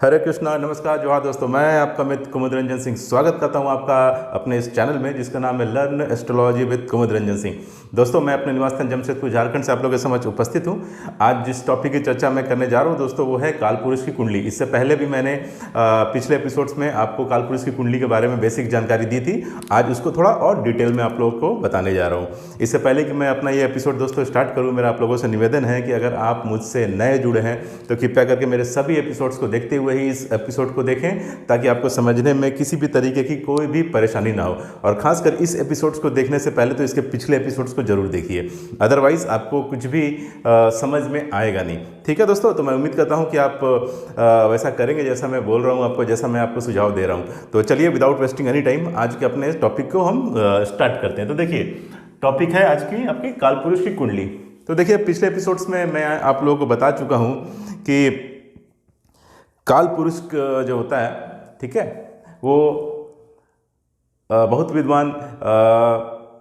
हरे कृष्णा, नमस्कार, जोहार दोस्तों। मैं आपका मित्र कुमुद रंजन सिंह स्वागत करता हूं आपका अपने इस चैनल में जिसका नाम है लर्न एस्ट्रोलॉजी विद कुमुद रंजन सिंह। दोस्तों, मैं अपने निवास स्थान जमशेदपुर झारखंड से आप लोगों के समक्ष उपस्थित हूं। आज जिस टॉपिक की चर्चा मैं करने जा रहा हूं दोस्तों, वो है कालपुरुष की कुंडली। इससे पहले भी मैंने पिछले एपिसोड्स में आपको कालपुरुष की कुंडली के बारे में बेसिक जानकारी दी थी। आज उसको थोड़ा और डिटेल में आप लोगों को बताने जा रहा हूँ। इससे पहले कि मैं अपना ये एपिसोड दोस्तों स्टार्ट करूँ, मेरा आप लोगों से निवेदन है कि अगर आप मुझसे नए जुड़े हैं तो कृपया करके मेरे सभी एपिसोड्स को देखते हुए ही इस एपिसोड को देखें, ताकि आपको समझने में किसी भी तरीके की कोई भी परेशानी ना हो। और खासकर इस एपिसोड्स को देखने से पहले तो इसके पिछले एपिसोड्स को जरूर देखिए, अदरवाइज आपको कुछ भी समझ में आएगा नहीं। ठीक है दोस्तों, तो मैं उम्मीद करता हूं कि आप वैसा करेंगे जैसा मैं बोल रहा हूं आपको, जैसा मैं आपको सुझाव दे रहा हूं। तो चलिए, विदाउट वेस्टिंग एनी टाइम आज के अपने टॉपिक को हम स्टार्ट करते हैं। तो देखिए, टॉपिक है आज की आपकी कालपुरुष की कुंडली। तो देखिए, पिछले एपिसोड्स में मैं आप लोगों को बता चुका हूं कि काल पुरुष जो होता है, ठीक है, वो बहुत विद्वान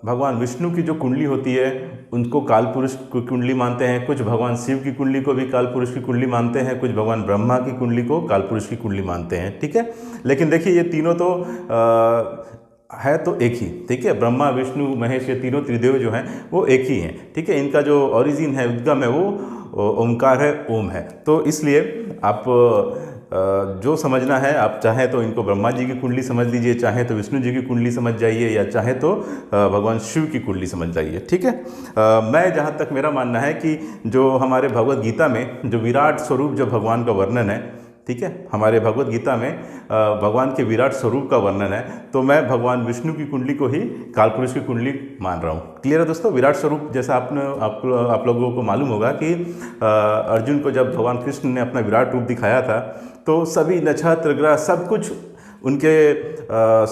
भगवान विष्णु की जो कुंडली होती है उनको काल पुरुष की कुंडली मानते हैं। कुछ भगवान शिव की कुंडली को भी काल पुरुष की कुंडली मानते हैं, कुछ भगवान ब्रह्मा की कुंडली को काल पुरुष की कुंडली मानते हैं। ठीक है, लेकिन देखिए, ये तीनों तो है तो एक ही। ठीक है, ब्रह्मा विष्णु महेश, ये तीनों त्रिदेव जो हैं वो एक ही हैं। ठीक है, इनका जो ओरिजिन है, उद्गम है, वो ओमकार है, ओम है। तो इसलिए आप जो समझना है, आप चाहें तो इनको ब्रह्मा जी की कुंडली समझ लीजिए, चाहें तो विष्णु जी की कुंडली समझ जाइए, या चाहें तो भगवान शिव की कुंडली समझ जाइए। ठीक है, मैं जहाँ तक मेरा मानना है कि जो हमारे भगवत गीता में जो विराट स्वरूप जो भगवान का वर्णन है, ठीक है, हमारे भगवत गीता में भगवान के विराट स्वरूप का वर्णन है, तो मैं भगवान विष्णु की कुंडली को ही कालपुरुष की कुंडली मान रहा हूँ। क्लियर है दोस्तों? विराट स्वरूप, जैसा आप लोगों को मालूम होगा कि अर्जुन को जब भगवान कृष्ण ने अपना विराट रूप दिखाया था तो सभी नक्षत्र ग्रह सब कुछ उनके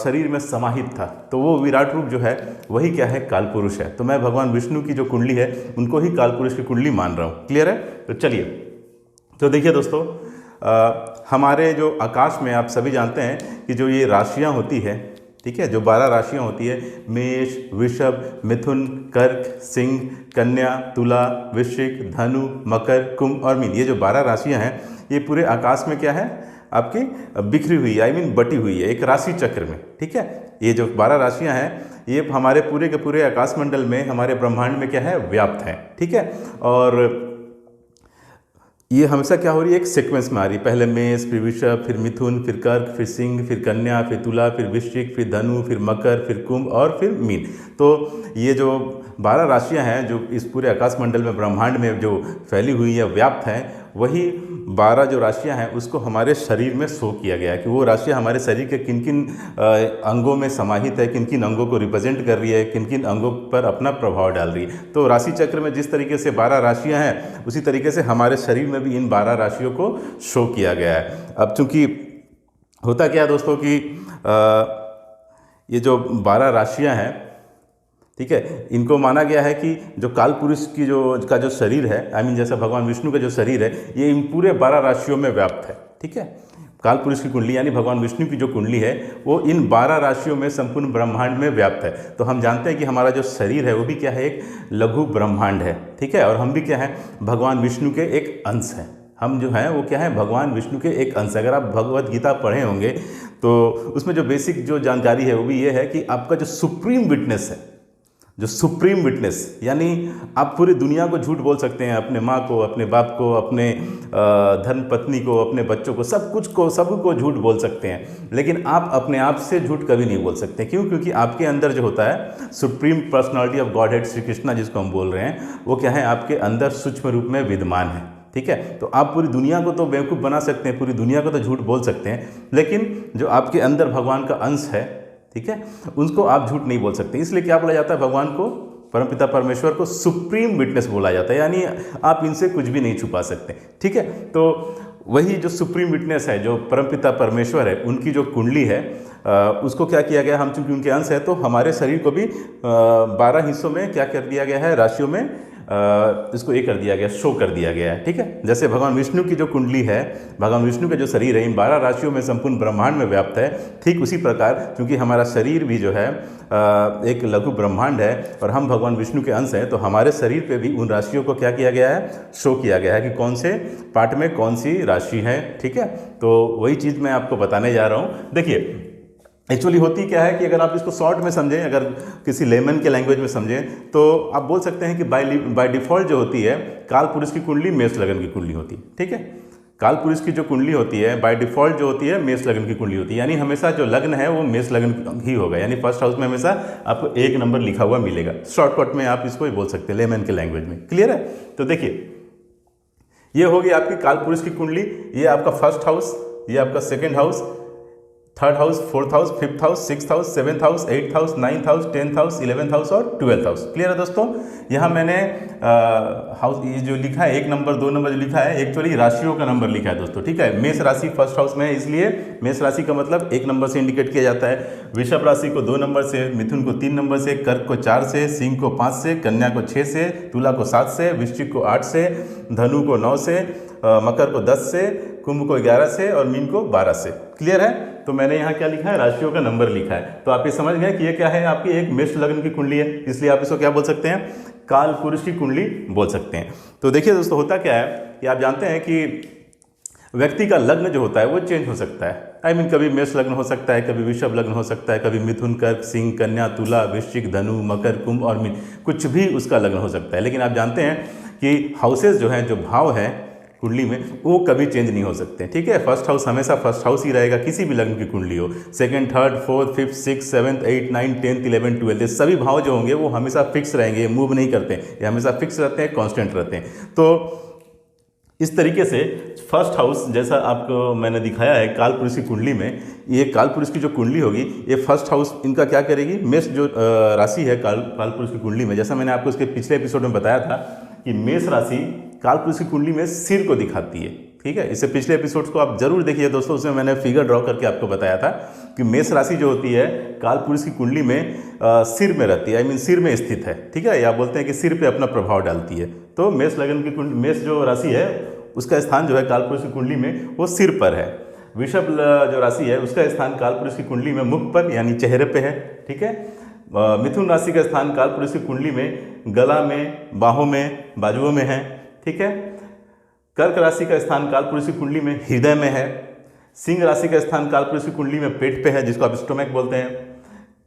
शरीर में समाहित था। तो वो विराट रूप जो है वही क्या है, कालपुरुष है। तो मैं भगवान विष्णु की जो कुंडली है उनको ही कालपुरुष की कुंडली मान रहा हूँ। क्लियर है? तो चलिए, तो देखिए दोस्तों, हमारे जो आकाश में आप सभी जानते हैं कि जो ये राशियां होती है, ठीक है, जो 12 राशियां होती है, मेष, वृषभ, मिथुन, कर्क, सिंह, कन्या, तुला, वृश्चिक, धनु, मकर, कुंभ और मीन, ये जो 12 राशियां हैं ये पूरे आकाश में क्या है, आपकी बिखरी हुई है, बटी हुई है एक राशि चक्र में। ठीक है, ये जो 12 राशियां हैं ये हमारे पूरे के पूरे आकाश मंडल में, हमारे ब्रह्मांड में क्या है, व्याप्त हैं। ठीक है, और ये हमेशा क्या हो रही है, एक सीक्वेंस में आ रही है। पहले मेष, फिर वृषभ, फिर मिथुन, फिर कर्क, फिर सिंह, फिर कन्या, फिर तुला, फिर वृश्चिक, फिर धनु, फिर मकर, फिर कुंभ और फिर मीन। तो ये जो 12 राशियां हैं जो इस पूरे आकाश मंडल में, ब्रह्मांड में जो फैली हुई है, व्याप्त हैं, वही 12 जो राशियां हैं उसको हमारे शरीर में शो किया गया है कि वो राशियां हमारे शरीर के किन किन अंगों में समाहित है, किन किन अंगों को रिप्रेजेंट कर रही है, किन किन अंगों पर अपना प्रभाव डाल रही है। तो राशि चक्र में जिस तरीके से 12 राशियां हैं, उसी तरीके से हमारे शरीर में भी इन 12 राशियों को शो किया गया है। अब चूंकि होता क्या है दोस्तों कि ये जो 12 राशियां हैं, ठीक है, इनको माना गया है कि जो काल पुरुष की जो शरीर है, जैसा भगवान विष्णु का जो शरीर है, ये इन पूरे 12 राशियों में व्याप्त है। ठीक है, काल पुरुष की कुंडली यानी भगवान विष्णु की जो कुंडली है वो इन 12 राशियों में संपूर्ण ब्रह्मांड में व्याप्त है। तो हम जानते हैं कि हमारा जो शरीर है वो भी क्या है, एक लघु ब्रह्मांड है। ठीक है, और हम भी क्या है, भगवान विष्णु के एक अंश हैं। हम जो हैं वो क्या है, भगवान विष्णु के एक अंश। अगर आप भगवत गीता पढ़े होंगे तो उसमें जो बेसिक जो जानकारी है वो भी ये है कि आपका जो सुप्रीम विटनेस है, जो सुप्रीम विटनेस, यानी आप पूरी दुनिया को झूठ बोल सकते हैं, अपने माँ को, अपने बाप को, अपने धर्म पत्नी को, अपने बच्चों को, सबको झूठ बोल सकते हैं, लेकिन आप अपने आप से झूठ कभी नहीं बोल सकते। क्यों? क्योंकि आपके अंदर जो होता है supreme personality of God head Shri Krishna जिसको हम बोल रहे हैं, वो क्या है, आपके अंदर सूक्ष्म रूप में विद्यमान है। ठीक है, तो आप पूरी दुनिया को तो बेवकूफ़ बना सकते हैं, पूरी दुनिया को तो झूठ बोल सकते हैं, लेकिन जो आपके अंदर भगवान का अंश है, ठीक है, उसको आप झूठ नहीं बोल सकते। इसलिए क्या बोला जाता है, भगवान को, परमपिता परमेश्वर को सुप्रीम विटनेस बोला जाता है, यानी आप इनसे कुछ भी नहीं छुपा सकते। ठीक है, तो वही जो सुप्रीम विटनेस है, जो परमपिता परमेश्वर है, उनकी जो कुंडली है, उसको क्या किया गया, हम चूंकि उनके अंश है तो हमारे शरीर को भी 12 हिस्सों में क्या कर दिया गया है, राशियों में इसको ये कर दिया गया, शो कर दिया गया है। ठीक है, जैसे भगवान विष्णु की जो कुंडली है, भगवान विष्णु का जो शरीर है इन 12 राशियों में संपूर्ण ब्रह्मांड में व्याप्त है, ठीक उसी प्रकार क्योंकि हमारा शरीर भी जो है एक लघु ब्रह्मांड है और हम भगवान विष्णु के अंश हैं, तो हमारे शरीर पे भी उन राशियों को क्या किया गया है, शो किया गया है कि कौन से पार्ट में कौन सी राशि है। ठीक है, तो वही चीज़ मैं आपको बताने जा रहा हूँ। देखिए एक्चुअली होती क्या है कि अगर आप इसको शॉर्ट में समझें, अगर किसी लेमन के लैंग्वेज में समझें, तो आप बोल सकते हैं कि बाय डिफ़ॉल्ट जो होती है काल पुरुष की कुंडली मेष लगन की कुंडली होती है। ठीक है, काल पुरुष की जो कुंडली होती है बाय डिफ़ॉल्ट जो होती है मेष लगन की कुंडली होती है, यानी हमेशा जो लग्न है वो मेष लगन ही होगा, यानी फर्स्ट हाउस में हमेशा आपको 1 नंबर लिखा हुआ मिलेगा। शॉर्टकट में आप इसको ही बोल सकते हैं लेमन के लैंग्वेज में। क्लियर है? तो देखिए ये होगी आपकी काल पुरुष की कुंडली, ये आपका फर्स्ट हाउस, ये आपका second house, third house, fourth house, fifth house, sixth house, seventh house, eighth house, ninth house, 10th house, 11th house और 12th हाउस। क्लियर है दोस्तों? यहाँ मैंने हाउस ये जो लिखा है 1 नंबर 2 नंबर जो लिखा है एक्चुअली राशियों का नंबर लिखा है दोस्तों। ठीक है, मेष राशि फर्स्ट हाउस में है, इसलिए मेष राशि का मतलब 1 नंबर से इंडिकेट किया जाता है, वृषभ राशि को 2 नंबर से, मिथुन को 3 नंबर से, कर्क को 4 से, सिंह को 5 से, कन्या को 6 से, तुला को 7 से, वृश्चिक को 8 से, धनु को 9 से, मकर को 10 से, कुंभ को 11 से और मीन को 12 से। क्लियर है? तो मैंने यहाँ क्या लिखा है, राशियों का नंबर लिखा है। तो आप ये समझ गए कि ये क्या है, आपकी एक मेष लग्न की कुंडली है, इसलिए आप इसको क्या बोल सकते हैं, काल पुरुष की कुंडली बोल सकते हैं। तो देखिए दोस्तों होता क्या है कि आप जानते हैं कि व्यक्ति का लग्न जो होता है वो चेंज हो सकता है। कभी मेष लग्न हो सकता है, कभी वृषभ लग्न हो सकता है, कभी मिथुन, कर्क, सिंह, कन्या, तुला, वृश्चिक, धनु, मकर, कुंभ और मीन, कुछ भी उसका लग्न हो सकता है। लेकिन आप जानते हैं कि हाउसेस जो हैं, जो भाव हैं कुंडली में, वो कभी चेंज नहीं हो सकते। ठीक है, फर्स्ट हाउस हमेशा फर्स्ट हाउस ही रहेगा, किसी भी लग्न की कुंडली हो। Second, third, fourth, fifth, six, 7th, 8th, 9th, 10th, 11th, 12th, ये सभी भाव जो होंगे वो हमेशा फिक्स रहेंगे, ये मूव नहीं करते, ये हमेशा फिक्स रहते हैं, कांस्टेंट रहते हैं। तो इस तरीके से फर्स्ट हाउस जैसा आपको मैंने दिखाया है काल पुरुष की कुंडली में, ये काल पुरुष की जो कुंडली होगी ये फर्स्ट हाउस इनका क्या करेगी, मेष जो राशि है काल पुरुष की कुंडली में, जैसा मैंने आपको इसके पिछले एपिसोड में बताया था कि मेष राशि काल पुरुष की कुंडली में सिर को दिखाती है। ठीक है, इससे पिछले एपिसोड्स को आप जरूर देखिए दोस्तों, उसमें मैंने फिगर ड्रॉ करके आपको बताया था कि मेष राशि जो होती है काल पुरुष की कुंडली में सिर में रहती है, सिर में स्थित है। ठीक है, या बोलते हैं कि सिर पे अपना प्रभाव डालती है। तो मेष लगन की कुंडली, मेष जो राशि है उसका स्थान जो है काल पुरुष की कुंडली में वो सिर पर है। वृषभ जो राशि है उसका स्थान काल पुरुष की कुंडली में मुख पर यानी चेहरे पे है। ठीक है, मिथुन राशि का स्थान काल पुरुष की कुंडली में गला में, बाहों में, बाजुओं में है। ठीक है, कर्क राशि का स्थान काल पुरुष की कुंडली में हृदय में है। सिंह राशि का स्थान काल पुरुष की कुंडली में पेट पे है, जिसको आप स्टोमक बोलते हैं।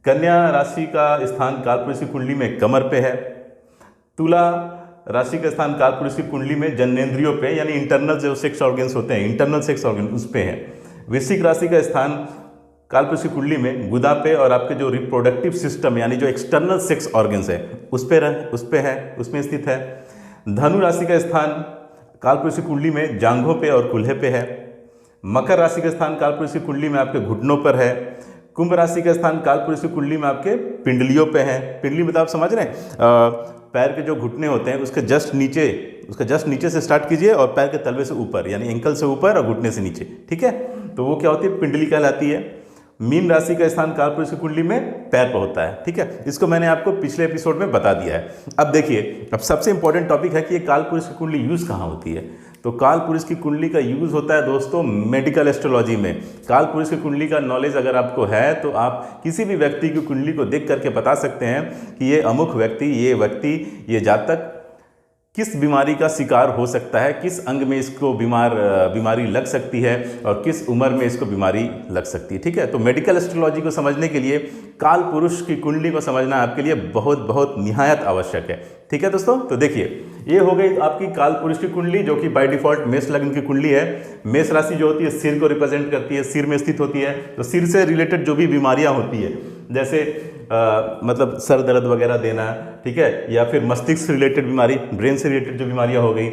कन्या राशि का स्थान काल पुरुष की कुंडली में कमर पे है। तुला राशि का स्थान काल पुरुष की कुंडली में जनेंद्रियों पे यानी इंटरनल जो सेक्स ऑर्गन्स होते हैं, इंटरनल सेक्स ऑर्गन उस पे है। वृश्चिक राशि का स्थान काल पुरुष की कुंडली में गुदा पे और आपके जो रिप्रोडक्टिव सिस्टम यानी जो एक्सटर्नल सेक्स ऑर्गन्स है उस पे है, उसमें स्थित है। धनु राशि का स्थान काल पुरुष की कुंडली में जांघों पे और कुल्हे पे है। मकर राशि का स्थान काल पुरुष की कुंडली में आपके घुटनों पर है। कुंभ राशि का स्थान काल पुरुष की कुंडली में आपके पिंडलियों पे है। पिंडली में तो आप समझ रहे हैं, पैर के जो घुटने होते हैं उसके जस्ट नीचे से स्टार्ट कीजिए और पैर के तलवे से ऊपर यानी एंकल से ऊपर और घुटने से नीचे। ठीक है, तो वो क्या होती है, पिंडली कहलाती है। मीन राशि का स्थान काल पुरुष की कुंडली में पैर पर होता है। ठीक है, इसको मैंने आपको पिछले एपिसोड में बता दिया है। अब देखिए, अब सबसे इंपॉर्टेंट टॉपिक है कि ये काल पुरुष की कुंडली यूज़ कहाँ होती है। तो काल पुरुष की कुंडली का यूज़ होता है दोस्तों मेडिकल एस्ट्रोलॉजी में। काल पुरुष की कुंडली का नॉलेज अगर आपको है तो आप किसी भी व्यक्ति की कुंडली को देख करके बता सकते हैं कि ये अमुक व्यक्ति, ये जातक किस बीमारी का शिकार हो सकता है, किस अंग में इसको बीमारी लग सकती है और किस उम्र में इसको बीमारी लग सकती है। ठीक है, तो मेडिकल एस्ट्रोलॉजी को समझने के लिए काल पुरुष की कुंडली को समझना आपके लिए बहुत बहुत निहायत आवश्यक है। ठीक है दोस्तों, तो देखिए ये हो गई आपकी काल पुरुष की कुंडली जो कि बाय डिफॉल्ट मेष लग्न की कुंडली है। मेष राशि जो होती है सिर को रिप्रेजेंट करती है, सिर में स्थित होती है। तो सिर से रिलेटेड जो भी बीमारियां होती है जैसे मतलब सर दर्द वगैरह देना, ठीक है, या फिर मस्तिष्क से रिलेटेड बीमारी, ब्रेन से रिलेटेड जो बीमारियां हो गई,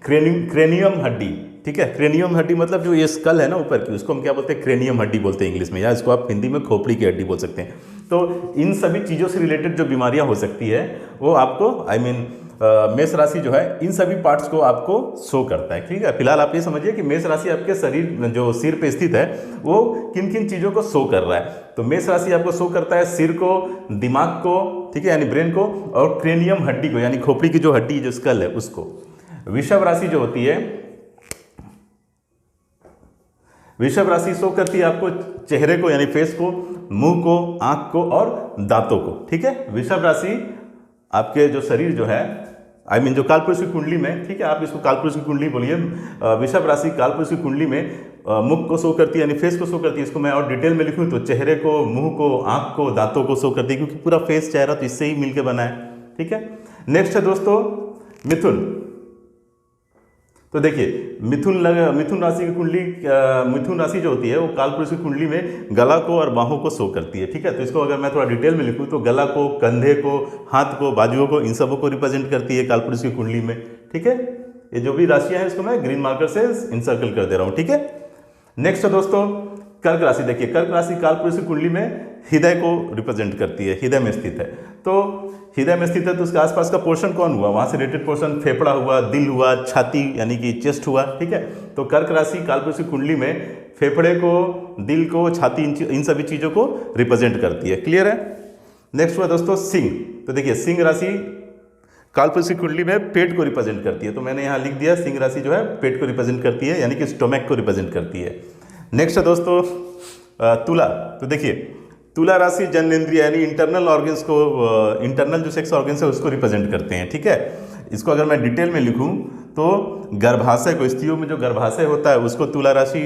क्रेनियम हड्डी, ठीक है, क्रेनियम हड्डी मतलब जो ये स्कल है ना ऊपर की, उसको हम क्या बोलते हैं, क्रेनियम हड्डी बोलते हैं इंग्लिश में, या इसको आप हिंदी में खोपड़ी की हड्डी बोल सकते हैं। तो इन सभी चीज़ों से रिलेटेड जो बीमारियां हो सकती है वो आपको मेष राशि जो है इन सभी पार्ट्स को आपको शो करता है। ठीक है, फिलहाल आप ये समझिए कि मेष राशि आपके शरीर जो सिर पे स्थित है वो किन किन चीज़ों को शो कर रहा है। तो मेष राशि आपको शो करता है सिर को, दिमाग को, ठीक है, यानी ब्रेन को, और क्रेनियम हड्डी को, यानी खोपड़ी की जो हड्डी जो स्कल है उसको। वृषभ राशि जो होती है, वृषभ राशि शो करती है आपको चेहरे को, यानी फेस को, मुंह को, आंख को और दांतों को। ठीक है, वृषभ राशि आपके जो शरीर जो है, जो कालपुरुष की कुंडली में, ठीक है, आप इसको कालपुरुष की कुंडली बोलिए, वृषभ राशि कालपुरुष की कुंडली में मुख को शो करती है, यानी फेस को शो करती है। इसको मैं और डिटेल में लिखूं तो चेहरे को, मुंह को, आंख को, दांतों को शो करती है, क्योंकि पूरा फेस, चेहरा तो इससे ही मिलकर बना है। ठीक है, नेक्स्ट है दोस्तों मिथुन। तो देखिए मिथुन राशि की कुंडली, मिथुन राशि जो होती है वो कालपुरुष की कुंडली में गला को और बाहों को शो करती है। ठीक है, तो इसको अगर मैं थोड़ा डिटेल में लिखूं तो गला को, कंधे को, हाथ को, बाजुओं को, इन सबों को रिप्रेजेंट करती है कालपुरुष की कुंडली में। ठीक है, ये जो भी राशियां हैं इसको मैं ग्रीन मार्कर से इंसर्कल कर दे रहा हूं। ठीक है, नेक्स्ट है दोस्तों कर्क राशि। देखिए कर्क राशि कालपुरुष की कुंडली में हृदय को रिप्रेजेंट करती है, हृदय में स्थित है। तो हृदय में स्थित है तो उसके आसपास का पोर्शन कौन हुआ, वहां से रिलेटेड पोर्शन फेफड़ा हुआ, दिल हुआ, छाती यानी कि चेस्ट हुआ। ठीक है, तो कर्क राशि कालपुरुष की कुंडली में फेफड़े को, दिल को, छाती, इन सभी चीज़ों को रिप्रेजेंट करती है। क्लियर है। नेक्स्ट हुआ दोस्तों सिंह। तो देखिए सिंह राशि कालपुरुष की कुंडली में पेट को रिप्रेजेंट करती है, तो मैंने यहाँ लिख दिया सिंह राशि जो है पेट को रिप्रेजेंट करती है, यानी कि स्टोमक को रिप्रेजेंट करती है। नेक्स्ट है दोस्तों तुला। तो देखिए तुला राशि जननेंद्रिय यानी इंटरनल ऑर्गन्स को, इंटरनल जो सेक्स ऑर्गन्स है उसको रिप्रेजेंट करते हैं। ठीक है, इसको अगर मैं डिटेल में लिखूं तो गर्भाशय को, स्त्रियों में जो गर्भाशय होता है उसको तुला राशि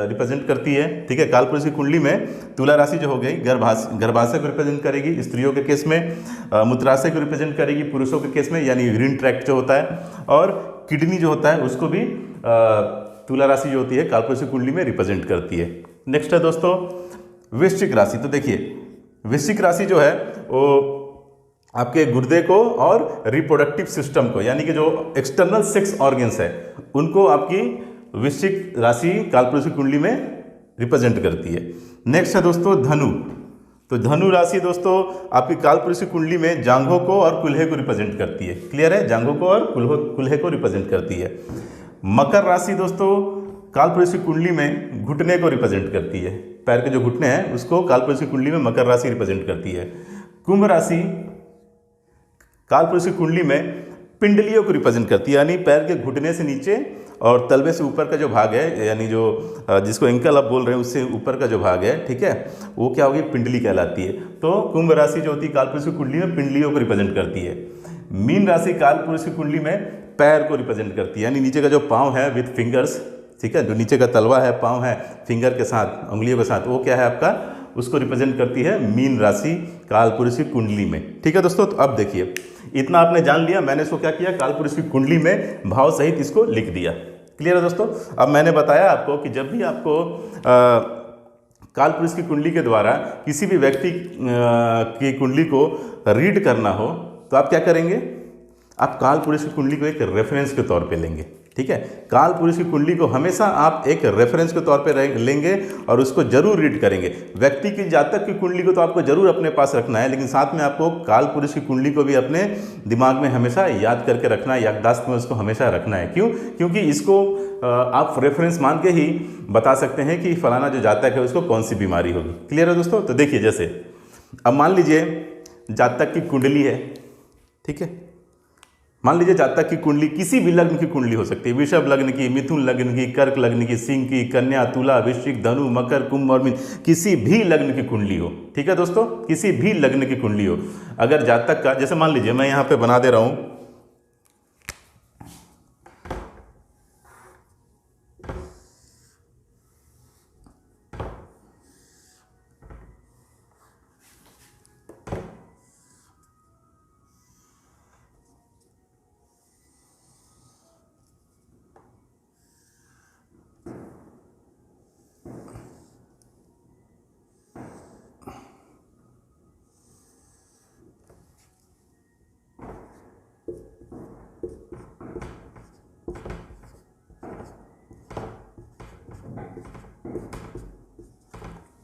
रिप्रेजेंट करती है। ठीक है, कालपुरुष की कुंडली में तुला राशि जो हो गई गर्भाशय को रिप्रेजेंट करेगी स्त्रियों के केस में, मूत्राशय को रिप्रेजेंट करेगी पुरुषों के केस में, यानी यूरिन ट्रैक्ट जो होता है, और किडनी जो होता है उसको भी तुला राशि जो होती है कालपुरुष की कुंडली में रिप्रेजेंट करती है। नेक्स्ट है दोस्तों वृश्चिक राशि। तो देखिए वृश्चिक राशि जो है वो आपके गुर्दे को और रिप्रोडक्टिव सिस्टम को, यानी कि जो एक्सटर्नल सेक्स ऑर्गन्स है उनको आपकी वृश्चिक राशि कालपुरुष की कुंडली में रिप्रेजेंट करती है। नेक्स्ट है दोस्तों धनु। तो धनु राशि दोस्तों आपकी कालपुरुष की कुंडली में जांघों को और कुल्हे को रिप्रेजेंट करती है। क्लियर है, जांघों को और कुल्हे को रिप्रेजेंट करती है। मकर राशि दोस्तों कालपुरुष की कुंडली में घुटने को रिप्रेजेंट करती है, पैर के जो घुटने हैं उसको कालपुरुष की कुंडली में मकर राशि रिप्रेजेंट करती है। कुंभ राशि कालपुरुष की कुंडली में पिंडलियों को रिप्रेजेंट करती है, यानी पैर के घुटने से नीचे और तलवे से ऊपर का जो भाग है, यानी जो जिसको एंकल आप बोल रहे हैं उससे ऊपर का जो भाग है, ठीक है, वो क्या होगी, पिंडली कहलाती है। तो कुंभ राशि जो होती है कालपुरुष की कुंडली में पिंडलियों को रिप्रेजेंट करती है। मीन राशि कालपुरुष की कुंडली में पैर को रिप्रेजेंट करती है, यानी नीचे का जो पाँव है विथ फिंगर्स, ठीक है, जो नीचे का तलवा है, पाँव है फिंगर के साथ, उंगलियों के साथ, वो क्या है आपका, उसको रिप्रेजेंट करती है मीन राशि कालपुरुष की कुंडली में। ठीक है दोस्तों, तो अब देखिए इतना आपने जान लिया, मैंने इसको क्या किया, कालपुरुष की कुंडली में भाव सहित इसको लिख दिया। क्लियर है दोस्तों। अब मैंने बताया आपको कि जब भी आपको कालपुरुष की कुंडली के द्वारा किसी भी व्यक्ति की कुंडली को रीड करना हो तो आप क्या करेंगे, आप कालपुरुष की कुंडली को एक रेफरेंस के तौर पे लेंगे। ठीक है, कालपुरुष की कुंडली को हमेशा आप एक रेफरेंस के तौर पे लेंगे और उसको जरूर रीड करेंगे। व्यक्ति की जातक की कुंडली को तो आपको जरूर अपने पास रखना है, लेकिन साथ में आपको कालपुरुष की कुंडली को भी अपने दिमाग में हमेशा याद करके रखना है, याददाश्त में उसको हमेशा रखना है। क्यों? क्योंकि इसको आप रेफरेंस मान के ही बता सकते हैं कि फलाना जो जातक है उसको कौन सी बीमारी होगी। क्लियर है दोस्तों। तो देखिए, जैसे अब मान लीजिए जातक की कुंडली है, ठीक है, मान लीजिए जातक की कुंडली किसी भी लग्न की कुंडली हो सकती है, वृषभ लग्न की, मिथुन लग्न की, कर्क लग्न की, सिंह की, कन्या, तुला, वृश्चिक, धनु, मकर, कुंभ और मीन, किसी भी लग्न की कुंडली हो। ठीक है दोस्तों, किसी भी लग्न की कुंडली हो, अगर जातक का, जैसे मान लीजिए मैं यहाँ पे बना दे रहा हूँ,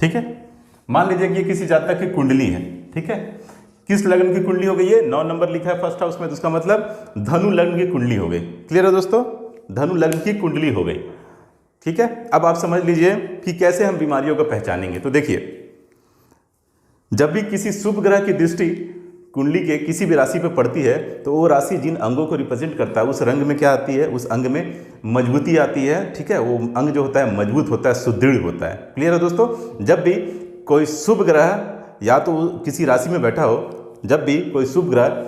ठीक है, मान लीजिए कि किसी जातक की कुंडली है, ठीक है, किस लग्न की कुंडली हो गई है, 9 नंबर लिखा है फर्स्ट हाउस में, तो उसका मतलब धनु लग्न की कुंडली हो गई। क्लियर है दोस्तों, धनु लग्न की कुंडली हो गई। ठीक है, अब आप समझ लीजिए कि कैसे हम बीमारियों को पहचानेंगे। तो देखिए, जब भी किसी शुभ ग्रह की दृष्टि कुंडली के किसी भी राशि पे पड़ती है तो वो राशि जिन अंगों को रिप्रेजेंट करता है उस रंग में क्या आती है, उस अंग में मजबूती आती है। ठीक है, वो अंग जो होता है मजबूत होता है, सुदृढ़ होता है। क्लियर है दोस्तों। जब भी कोई शुभ ग्रह या तो किसी राशि में बैठा हो, जब भी कोई शुभ ग्रह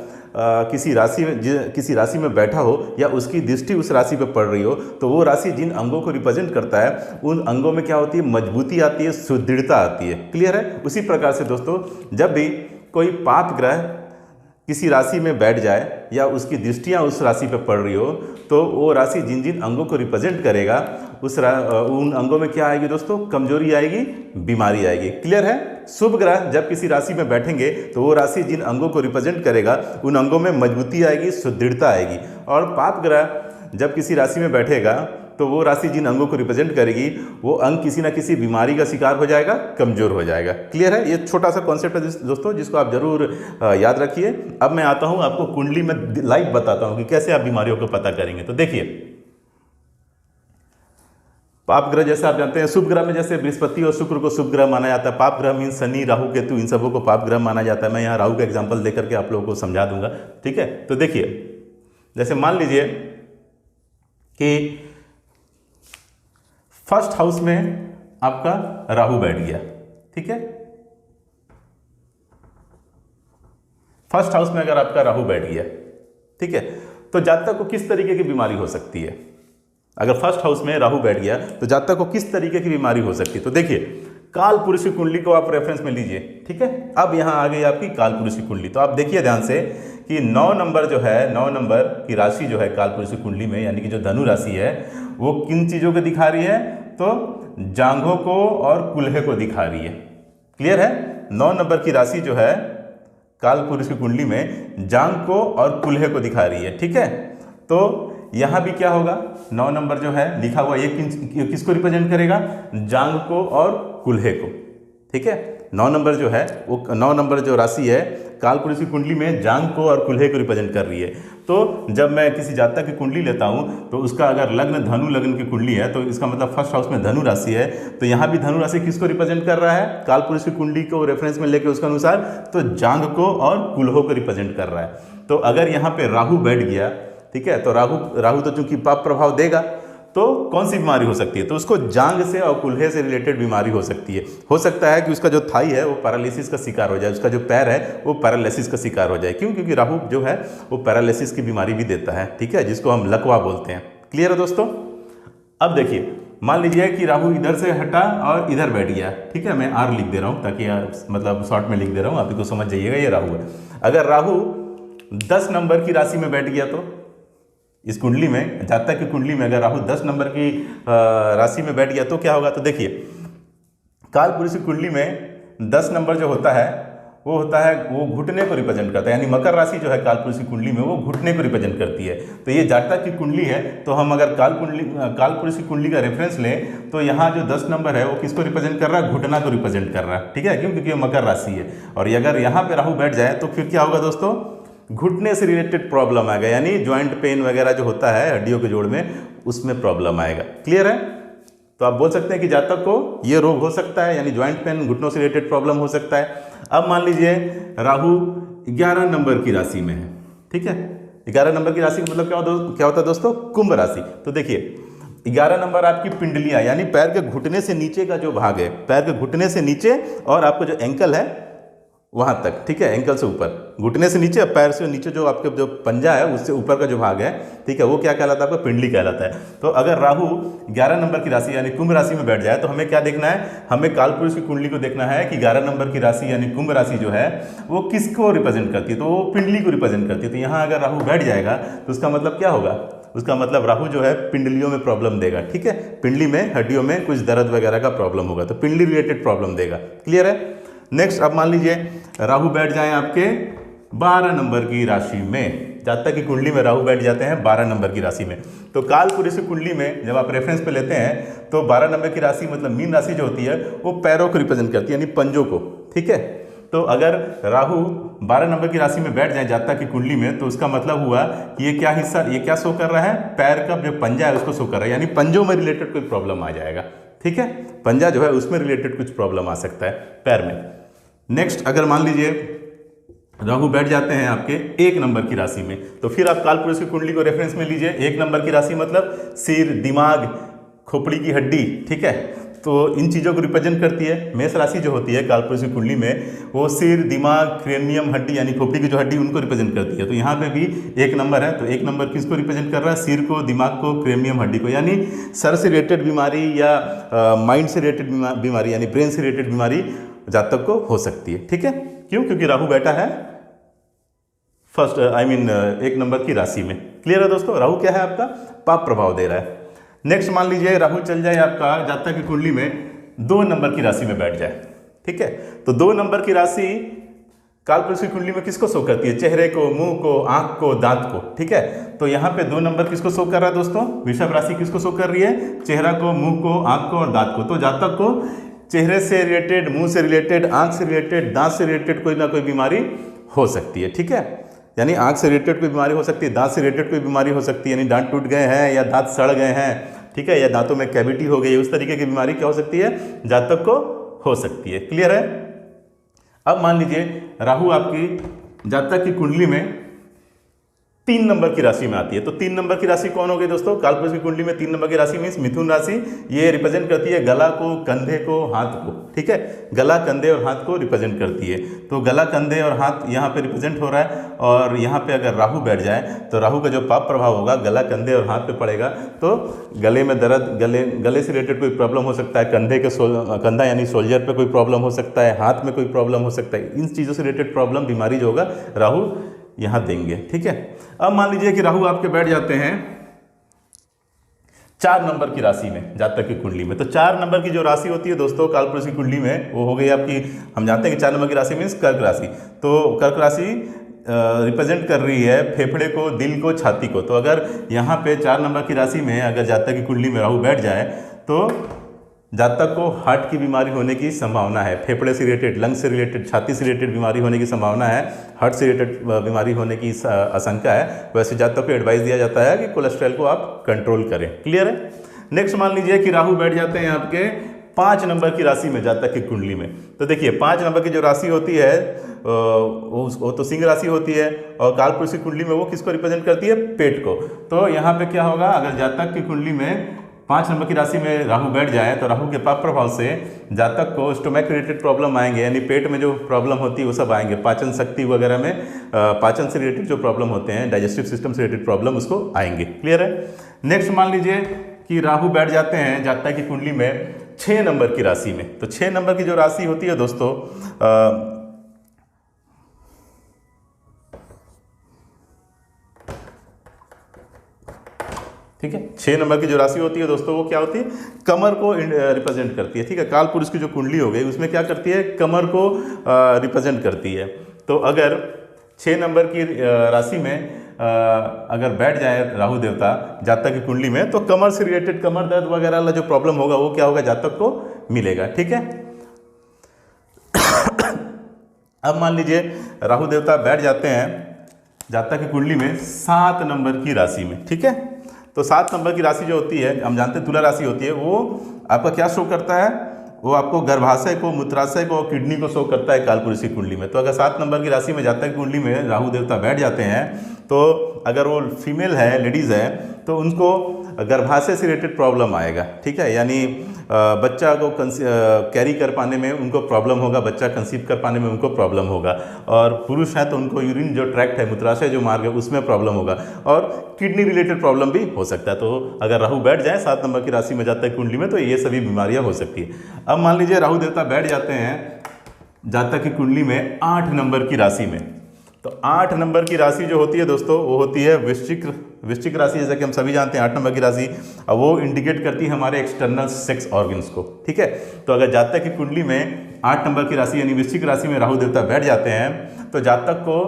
किसी राशि में बैठा हो या उसकी दृष्टि उस राशि पर पड़ रही हो तो वो राशि जिन अंगों को रिप्रेजेंट करता है उन अंगों में क्या होती है, मजबूती आती है, सुदृढ़ता आती है। क्लियर है। उसी प्रकार से दोस्तों जब भी कोई पाप ग्रह किसी राशि में बैठ जाए या उसकी दृष्टियां उस राशि पर पड़ रही हो तो वो राशि जिन जिन अंगों को रिप्रेजेंट करेगा उन अंगों में क्या आएगी दोस्तों, कमजोरी आएगी, बीमारी आएगी। क्लियर है। शुभ ग्रह जब किसी राशि में बैठेंगे तो वो राशि जिन अंगों को रिप्रेजेंट करेगा उन अंगों में मजबूती आएगी, सुदृढ़ता आएगी। और पाप ग्रह जब किसी राशि में बैठेगा तो वो राशि जिन अंगों को रिप्रेजेंट करेगी वो अंग किसी ना किसी बीमारी का शिकार हो जाएगा, कमजोर हो जाएगा। क्लियर है। ये छोटा सा कॉन्सेप्ट है दोस्तों जिसको आप जरूर याद रखिए। अब मैं आता हूं आपको कुंडली में लाइव बताता हूं कि कैसे आप बीमारियों को पता करेंगे। तो देखिए, पाप ग्रह जैसे आप जानते हैं, शुभ ग्रह में जैसे बृहस्पति और शुक्र को शुभ ग्रह माना जाता है। पाप ग्रह मीन शनि, राहु, केतु, इन सबों को पाप ग्रह माना जाता है। मैं यहाँ राहु का एग्जाम्पल देकर के आप लोगों को समझा दूंगा। ठीक है। तो देखिए, जैसे मान लीजिए कि फर्स्ट हाउस में आपका राहु बैठ गया। ठीक है। फर्स्ट हाउस में अगर आपका राहु बैठ गया, ठीक है, तो जातक को किस तरीके की बीमारी हो सकती है। अगर फर्स्ट हाउस में राहु बैठ गया तो जातक को किस तरीके की बीमारी हो सकती है। तो देखिए, काल पुरुष की कुंडली को आप रेफरेंस में लीजिए। ठीक है। अब यहां आ गई आपकी काल पुरुष की कुंडली। तो आप देखिए ध्यान से कि 9 नंबर जो है, 9 नंबर की राशि जो है काल पुरुष की कुंडली में, यानी कि जो धनु राशि है, वो किन चीजों को दिखा रही है, तो जांघों को और कुल्हे को दिखा रही है। क्लियर है। 9 नंबर की राशि जो है काल पुरुष की कुंडली में जांघ को और कुल्हे को दिखा रही है। ठीक है। तो यहां भी क्या होगा, 9 नंबर जो है लिखा हुआ ये किसको रिप्रेजेंट करेगा, जांघ को और कुल्हे को। ठीक है। 9 नंबर जो है वो 9 नंबर जो राशि है काल पुरुष की कुंडली में जांघ को और कुल्हे को रिप्रेजेंट कर रही है। तो जब मैं किसी जातक की कुंडली लेता हूं तो उसका अगर लग्न धनु लग्न की कुंडली है तो इसका मतलब फर्स्ट हाउस में धनु राशि है। तो यहाँ भी धनु राशि किसको रिप्रेजेंट कर रहा है, काल पुरुष की कुंडली को रेफरेंस में लेकर उसके अनुसार तो जांघ को और कुल्हों को रिप्रेजेंट कर रहा है। तो अगर यहाँ पे राहु बैठ गया, ठीक है, तो राहु तो चूंकि पाप प्रभाव देगा, तो कौन सी बीमारी हो सकती है, तो उसको जांघ से और कुल्हे से रिलेटेड बीमारी हो सकती है। हो सकता है कि उसका जो थाई है वो पैरालिसिस का शिकार हो जाए, उसका जो पैर है वो पैरालिसिस का शिकार हो जाए। क्यों? क्योंकि राहु जो है वो पैरालिसिस की बीमारी भी देता है। ठीक है, जिसको हम लकवा बोलते हैं। क्लियर है दोस्तों। अब देखिए, मान लीजिए कि राहु इधर से हटा और इधर बैठ गया। ठीक है, मैं आर लिख दे रहा हूँ ताकि मतलब शॉर्ट में लिख दे रहा हूँ, आप इसको समझ जाइएगा ये राहु है। अगर राहु 10 नंबर की राशि में बैठ गया तो इस कुंडली में, जातक की कुंडली में अगर राहु 10 नंबर की राशि में बैठ गया तो क्या होगा। तो देखिए, काल पुरुष की कुंडली में 10 नंबर जो होता है वो घुटने को रिप्रेजेंट करता है। यानी मकर राशि जो है काल पुरुष की कुंडली में वो घुटने को रिप्रेजेंट करती है। तो ये जातक की कुंडली है, तो हम अगर काल पुरुष की कुंडली का रेफरेंस लें तो यहाँ जो 10 नंबर है वो किसको रिप्रेजेंट कर रहा है, घुटना को रिप्रेजेंट कर रहा है। ठीक है, क्यों? क्योंकि मकर राशि है। और अगर यहाँ पे राहु बैठ जाए तो फिर क्या होगा दोस्तों, घुटने से रिलेटेड प्रॉब्लम आएगा, यानी ज्वाइंट पेन वगैरह जो होता है हड्डियों के जोड़ में, उसमें प्रॉब्लम आएगा। क्लियर है। तो आप बोल सकते हैं कि जातक को ये रोग हो सकता है, यानी ज्वाइंट पेन, घुटनों से रिलेटेड प्रॉब्लम हो सकता है। अब मान लीजिए राहु 11 नंबर की राशि में है। ठीक है, 11 नंबर की राशि का मतलब क्या होता है दोस्तों, कुंभ राशि। तो देखिए, 11 नंबर आपकी पिंडलियां, यानी पैर के घुटने से नीचे का जो भाग है, पैर के घुटने से नीचे और आपका जो एंकल है वहां तक। ठीक है, एंकल से ऊपर, घुटने से नीचे, पैर से नीचे जो आपके जो पंजा है उससे ऊपर का जो भाग है, ठीक है, वो क्या कहलाता है, आपका पिंडली कहलाता है। तो अगर राहु 11 नंबर की राशि यानी कुंभ राशि में बैठ जाए तो हमें क्या देखना है, हमें कालपुरुष की कुंडली को देखना है कि 11 नंबर की राशि यानी कुंभ राशि जो है वो किसको रिप्रेजेंट करती है, तो वो पिंडली को रिप्रेजेंट करती है। तो यहाँ अगर राहु बैठ जाएगा तो उसका मतलब क्या होगा, उसका मतलब राहु जो है पिंडलियों में प्रॉब्लम देगा। ठीक है, पिंडली में, हड्डियों में कुछ दर्द वगैरह का प्रॉब्लम होगा, तो पिंडली रिलेटेड प्रॉब्लम देगा। क्लियर है। नेक्स्ट, अब मान लीजिए राहु बैठ जाए आपके 12 नंबर की राशि में, जातक की कुंडली में राहु बैठ जाते हैं 12 नंबर की राशि में। तो कालपुरुष की कुंडली में जब आप रेफरेंस पे लेते हैं तो 12 नंबर की राशि मतलब मीन राशि जो होती है वो पैरों को रिप्रेजेंट करती है, यानी पंजों को। ठीक है, तो अगर राहु 12 नंबर की राशि में बैठ जाए जातक की कुंडली में तो उसका मतलब हुआ कि ये क्या हिस्सा, ये क्या शो कर रहा है, पैर का जो पंजा है उसको शो कर रहा है, यानी पंजों में रिलेटेड कोई प्रॉब्लम आ जाएगा। ठीक है, पंजा जो है उसमें रिलेटेड कुछ प्रॉब्लम आ सकता है पैर में। नेक्स्ट, अगर मान लीजिए राहु बैठ जाते हैं आपके 1 नंबर की राशि में, तो फिर आप कालपुरुष की कुंडली को रेफरेंस में लीजिए। 1 नंबर की राशि मतलब सिर, दिमाग, खोपड़ी की हड्डी, ठीक है, तो इन चीज़ों को रिप्रेजेंट करती है। मेष राशि जो होती है कालपुरुष की कुंडली में, वो सिर, दिमाग, क्रेनियम हड्डी यानी खोपड़ी की जो हड्डी उनको रिप्रेजेंट करती है। तो यहाँ पे भी 1 नंबर है, तो 1 नंबर किसको रिप्रेजेंट कर रहा है? सिर को, दिमाग को, क्रेनियम हड्डी को, यानी सर से रिलेटेड बीमारी या माइंड से रिलेटेड बीमारी यानी ब्रेन से रिलेटेड बीमारी जातक को हो सकती है। ठीक है, क्यों? क्योंकि राहु बैठा है फर्स्ट 1 नंबर की राशि में। क्लियर है दोस्तों? राहु क्या है आपका? पाप प्रभाव दे रहा है। नेक्स्ट मान लीजिए राहु चल जाए आपका जातक की कुंडली में 2 नंबर की राशि में बैठ जाए। ठीक है, तो 2 नंबर की राशि कालपुरुष की कुंडली में किसको शो करती है? चेहरे को, मुंह को, आंख को, दांत को। ठीक है, तो यहाँ पे 2 नंबर किसको शो कर रहा है दोस्तों? वृषभ राशि किसको शो कर रही है? चेहरा को, मुंह को, आंख को और दांत को। तो जातक को चेहरे से रिलेटेड, मुंह से रिलेटेड, आंख से रिलेटेड, दांत से रिलेटेड कोई ना कोई बीमारी हो सकती है। ठीक है, यानी आंख से रिलेटेड कोई बीमारी हो सकती है, दांत से रिलेटेड कोई बीमारी हो सकती है, यानी दांत टूट गए हैं या दांत सड़ गए हैं, ठीक है, या दांतों में कैविटी हो गई, उस तरीके की बीमारी क्या हो सकती है? जातक को हो सकती है। क्लियर है? अब मान लीजिए राहु आपकी जातक की कुंडली में 3 नंबर की राशि में आती है। तो 3 नंबर की राशि कौन हो गई दोस्तों? कालपुरुष की कुंडली में 3 नंबर की राशि मीन्स मिथुन राशि। ये रिप्रेजेंट करती है गला को, कंधे को, हाथ को। ठीक है, गला, कंधे और हाथ को रिप्रेजेंट करती है। तो गला, कंधे और हाथ यहाँ पे रिप्रेजेंट हो रहा है, और यहाँ पे अगर राहु बैठ जाए तो राहु का जो पाप प्रभाव होगा गला, कंधे और हाथ पे पड़ेगा। तो गले में दर्द, गले से रिलेटेड कोई प्रॉब्लम हो सकता है, कंधे के कंधा यानी शोल्जर पे कोई प्रॉब्लम हो सकता है, हाथ में कोई प्रॉब्लम हो सकता है। इन चीज़ों से रिलेटेड प्रॉब्लम, बीमारी जो होगा राहु यहाँ देंगे। ठीक है, अब मान लीजिए कि राहु आपके बैठ जाते हैं 4 नंबर की राशि में जातक की कुंडली में। तो 4 नंबर की जो राशि होती है दोस्तों कालपुरुष की कुंडली में, वो हो गई आपकी, हम जानते हैं कि 4 नंबर की राशि मीन्स कर्क राशि। तो कर्क राशि रिप्रेजेंट कर रही है फेफड़े को, दिल को, छाती को। तो अगर यहाँ पे 4 नंबर की राशि में अगर जातक की कुंडली में राहु बैठ जाए तो जातक को हार्ट की बीमारी होने की संभावना है, फेफड़े से रिलेटेड, लंग से रिलेटेड, छाती से रिलेटेड बीमारी होने की संभावना है, हार्ट से रिलेटेड बीमारी होने की आशंका है। वैसे जातक को एडवाइस दिया जाता है कि कोलेस्ट्रॉल को आप कंट्रोल करें। क्लियर है? नेक्स्ट मान लीजिए कि राहु बैठ जाते हैं आपके 5 नंबर की राशि में जातक की कुंडली में। तो देखिए 5 नंबर की जो राशि होती है वो तो सिंह राशि होती है, और कालपुरुष की कुंडली में वो किसको रिप्रेजेंट करती है? पेट को। तो यहाँ पे क्या होगा? अगर जातक की कुंडली में 5 नंबर की राशि में राहु बैठ जाए तो राहु के पाप प्रभाव से जातक को स्टोमैक रिलेटेड प्रॉब्लम आएंगे, यानी पेट में जो प्रॉब्लम होती है वो सब आएंगे। पाचन शक्ति वगैरह में पाचन से रिलेटेड जो प्रॉब्लम होते हैं, डाइजेस्टिव सिस्टम से रिलेटेड प्रॉब्लम उसको आएंगे। क्लियर है? नेक्स्ट मान लीजिए कि राहु बैठ जाते हैं जातक की कुंडली में 6 नंबर की राशि में। तो 6 नंबर की जो राशि होती है दोस्तों ठीक है, 6 नंबर की जो राशि होती है दोस्तों वो क्या होती है? कमर को रिप्रेजेंट करती है। ठीक है, कालपुरुष की जो कुंडली हो गई उसमें क्या करती है? कमर को रिप्रेजेंट करती है। तो अगर 6 नंबर की राशि में अगर बैठ जाए राहु देवता जातक की कुंडली में तो कमर से रिलेटेड, कमर दर्द वगैरह वाला जो प्रॉब्लम होगा वो क्या होगा? जातक को मिलेगा। ठीक है, अब मान लीजिए राहु देवता बैठ जाते हैं जातक की कुंडली में 7 नंबर की राशि में। ठीक है, तो 7 नंबर की राशि जो होती है, हम जानते हैं तुला राशि होती है, वो आपका क्या शो करता है? वो आपको गर्भाशय को, मूत्राशय को, किडनी को शो करता है कालपुरुष की कुंडली में। तो अगर 7 नंबर की राशि में जातक की कुंडली में राहु देवता बैठ जाते हैं तो अगर वो फीमेल है, लेडीज़ है, तो उनको गर्भाशय से रिलेटेड प्रॉब्लम आएगा। ठीक है, यानी बच्चा को कैरी कर पाने में उनको प्रॉब्लम होगा, बच्चा कंसीव कर पाने में उनको प्रॉब्लम होगा। और पुरुष है तो उनको यूरिन जो ट्रैक्ट है, मूत्राशय जो मार्ग है, उसमें प्रॉब्लम होगा, और किडनी रिलेटेड प्रॉब्लम भी हो सकता है। तो अगर राहु बैठ जाए 7 नंबर की राशि में जातक कुंडली में तो ये सभी बीमारियां हो सकती है। अब मान लीजिए राहु देवता बैठ जाते हैं जातक की कुंडली में 8 नंबर की राशि में। तो 8 नंबर की राशि जो होती है दोस्तों वो होती है वृश्चिक राशि, जैसा कि हम सभी जानते हैं 8 नंबर की राशि। अब वो इंडिकेट करती है हमारे एक्सटर्नल सेक्स ऑर्गन्स को। ठीक है, तो अगर जातक की कुंडली में 8 नंबर की राशि यानी वृश्चिक राशि में राहु देवता बैठ जाते हैं तो जातक को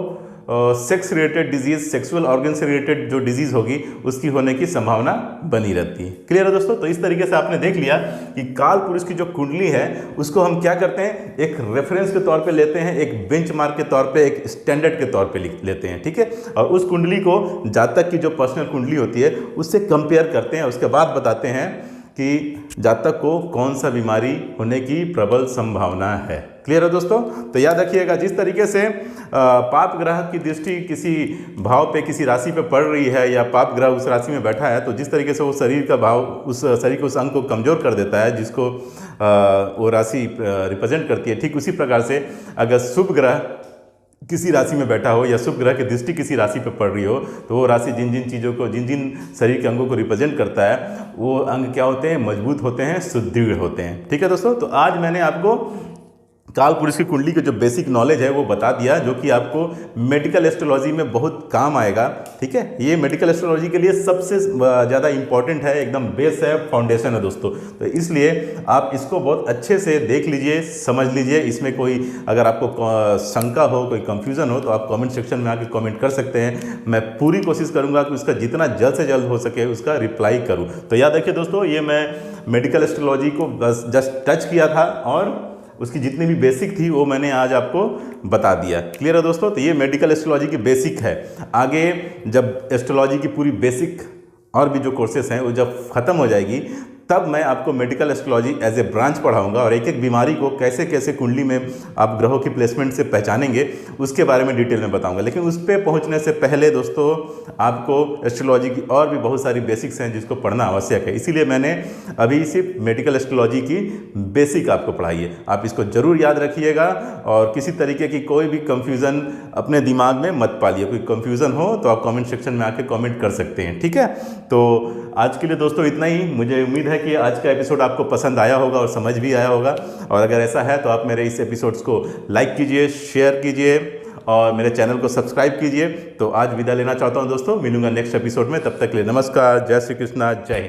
sex related disease, sexual organ से रिलेटेड जो डिजीज होगी उसकी होने की संभावना बनी रहती है। क्लियर है दोस्तों? तो इस तरीके से आपने देख लिया कि काल पुरुष की जो कुंडली है उसको हम क्या करते हैं? एक रेफरेंस के तौर पे लेते हैं, एक बेंचमार्क के तौर पे, एक स्टैंडर्ड के तौर पे लेते हैं। ठीक है, और उस कुंडली को जातक की जो पर्सनल कुंडली होती है उससे कंपेयर करते हैं। उसके बाद बताते हैं कि जातक को कौन सा बीमारी होने की प्रबल संभावना है। क्लियर है दोस्तों। तो याद रखिएगा, जिस तरीके से पाप ग्रह की दृष्टि किसी भाव पे, किसी राशि पे पड़ रही है, या पाप ग्रह उस राशि में बैठा है, तो जिस तरीके से वो शरीर का भाव उस शरीर के उस अंग को कमज़ोर कर देता है जिसको वो राशि रिप्रेजेंट करती है, ठीक उसी प्रकार से अगर शुभ ग्रह किसी राशि में बैठा हो या शुभ ग्रह की दृष्टि किसी राशि पर पड़ रही हो, तो वो राशि जिन जिन चीज़ों को, जिन जिन शरीर के अंगों को रिप्रेजेंट करता है, वो अंग क्या होते हैं, मजबूत होते हैं, सुदृढ़ होते हैं। ठीक है दोस्तों। तो आज मैंने आपको काल पुरुष की कुंडली के जो बेसिक नॉलेज है वो बता दिया, जो कि आपको मेडिकल एस्ट्रोलॉजी में बहुत काम आएगा। ठीक है, ये मेडिकल एस्ट्रोलॉजी के लिए सबसे ज़्यादा इंपॉर्टेंट है, एकदम बेस है, फाउंडेशन है दोस्तों। तो इसलिए आप इसको बहुत अच्छे से देख लीजिए, समझ लीजिए। इसमें कोई अगर आपको शंका हो, कोई कंफ्यूजन हो, तो आप कमेंट सेक्शन में आके कमेंट कर सकते हैं। मैं पूरी कोशिश करूँगा कि उसका जितना जल्द से जल्द हो सके उसका रिप्लाई करूँ। तो याद रखिए दोस्तों, ये मैं मेडिकल एस्ट्रोलॉजी को बस जस्ट टच किया था और उसकी जितनी भी बेसिक थी वो मैंने आज आपको बता दिया। क्लियर है दोस्तों। तो ये मेडिकल एस्ट्रोलॉजी की बेसिक है। आगे जब एस्ट्रोलॉजी की पूरी बेसिक और भी जो कोर्सेस हैं वो जब ख़त्म हो जाएगी, तब मैं आपको medical astrology as a branch पढ़ाऊंगा और एक एक बीमारी को कैसे कैसे कुंडली में आप ग्रहों की प्लेसमेंट से पहचानेंगे उसके बारे में डिटेल में बताऊंगा। लेकिन उस पर पहुंचने से पहले दोस्तों, आपको एस्ट्रोलॉजी की और भी बहुत सारी बेसिक्स हैं जिसको पढ़ना आवश्यक है। इसीलिए मैंने अभी सिर्फ मेडिकल एस्ट्रोलॉजी की बेसिक आपको पढ़ाई है। आप इसको ज़रूर याद रखिएगा और किसी तरीके की कोई भी कन्फ्यूज़न अपने दिमाग में मत पालिए। कोई कन्फ्यूज़न हो तो आप कमेंट सेक्शन में आके कमेंट कर सकते हैं। ठीक है, तो आज के लिए दोस्तों इतना ही। मुझे उम्मीद है कि आज का एपिसोड आपको पसंद आया होगा और समझ भी आया होगा। और अगर ऐसा है तो आप मेरे इस एपिसोड्स को लाइक कीजिए, शेयर कीजिए और मेरे चैनल को सब्सक्राइब कीजिए। तो आज विदा लेना चाहता हूं दोस्तों, मिलूंगा नेक्स्ट एपिसोड में। तब तक के लिए नमस्कार, जय श्री कृष्णा, जय हिंद।